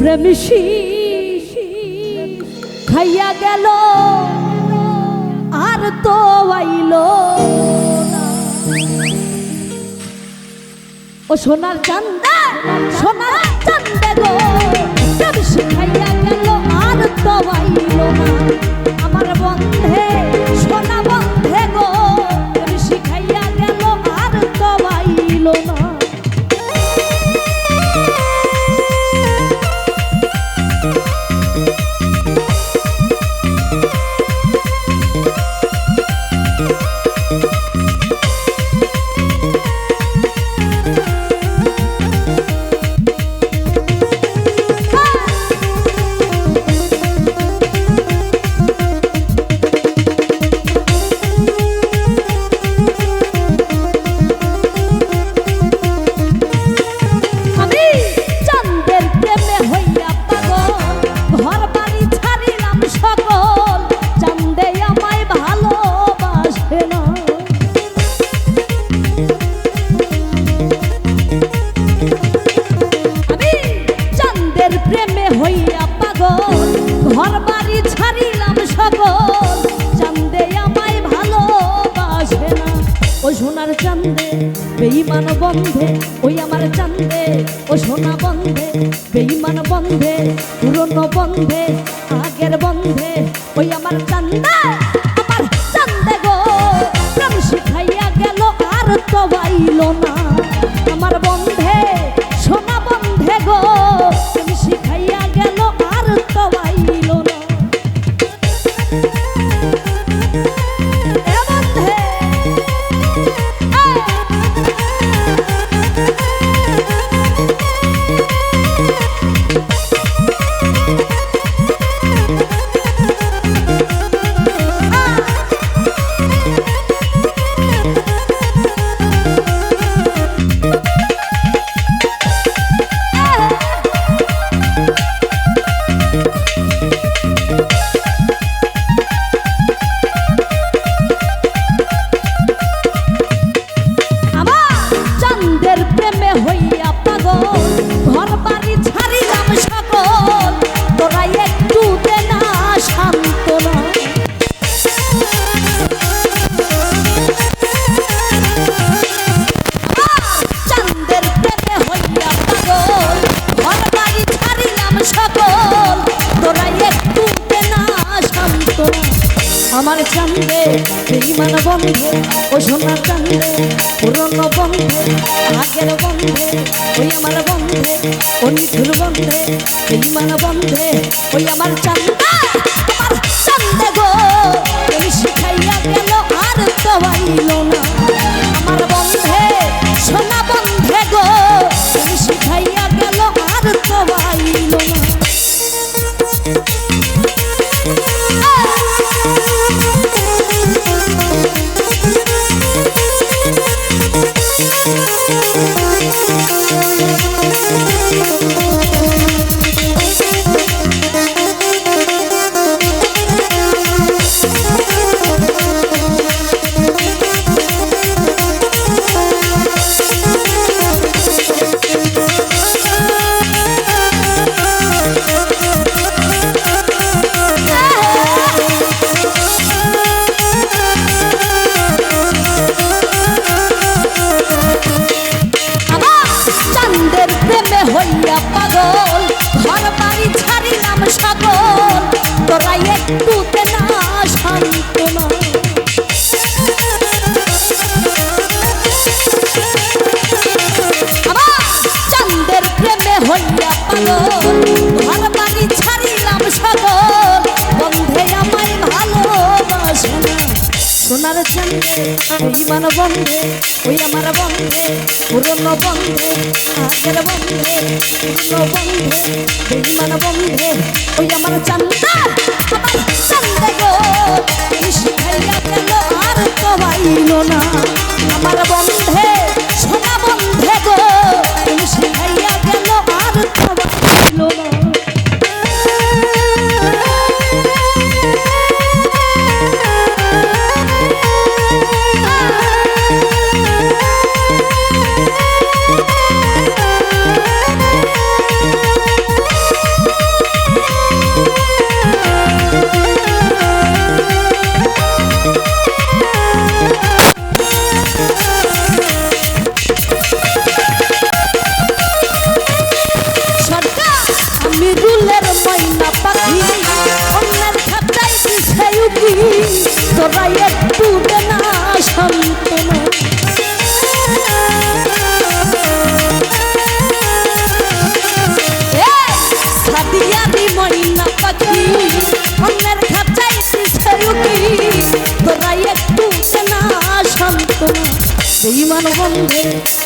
প্রেমিসি খাইয়া গেল আর তো আইলো না। ও সোনার চান্দা সোনার চান্দা গো প্রেমিসি খাইয়া গেল আর তো আইলো না। আমার বন্ধে সোনা বন্ধে গো প্রেমিসি খাইয়া গেল আর তো আইলো না। সোনার চান্দে বেঈমান বন্ধে ওই আমার চান্দে ও সোনা বন্ধে বেঈমান বন্ধে পুরনো বন্ধে আগের বন্ধে ওই আমার চান্দে গো প্রেম শিখাইয়া গেল আর তো আইলো না। আমার বন্ধে সোনা বন্ধে গো প্রেম শিখাইয়া গেল আর তো আইলো না। আমার চান্দে বেঈমান বন্ধে ও সোনার চান্দে পুরনো বন্ধে আগের বন্ধে ওই আমার বন্ধে ও নিঠুর বন্ধে বেঈমান বন্ধে ওই আমার চান্দে গো তুমি শিখাইয়া গেল আর তো আইলো না। আমার বন্ধে সোনা বন্ধে গো তুমি শিখাইয়া গেল আর তো আইলো না। হইয়া পাগল ঘর বাড়ি ছাড়িলাম সকল তোরা একটুতে না শান্ত না। চাঁদের প্রেমে হইয়া পাগল ঘর বাড়ি ছাড়িলাম সকল বন্ধে আমায় ভালোবাসে না। সোনার চান্দে বেঈমান বন্ধে ওই আমার বন্ধে পুরনো বন্ধে আগের বন্ধে পুরনো বন্ধে বেঈমান বন্ধে ওই আমার চান্দে গো তুমি শিখাইয়া গেল আর তো আইলো না। আমার বন্ধে সোনা বন্ধে গো তুমি শিখাইয়া গেল আর তো আইলো না।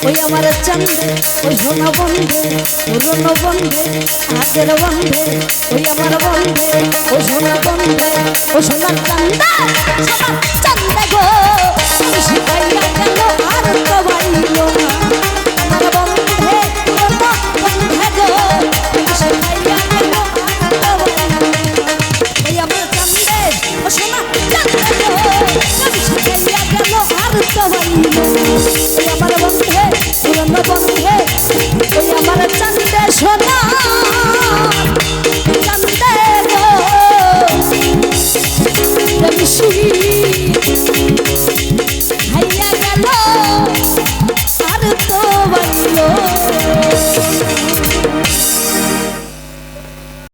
ওই আমার চান্দে ওই সোনা বন্ধে পুরনো বন্ধে আগের বন্ধে ওই আমার বন্ধে ও সোনা বন্ধে ও সোনার চান্দে সোনার চান্দে গো শিখাইয়া গেল আর তো বাইল না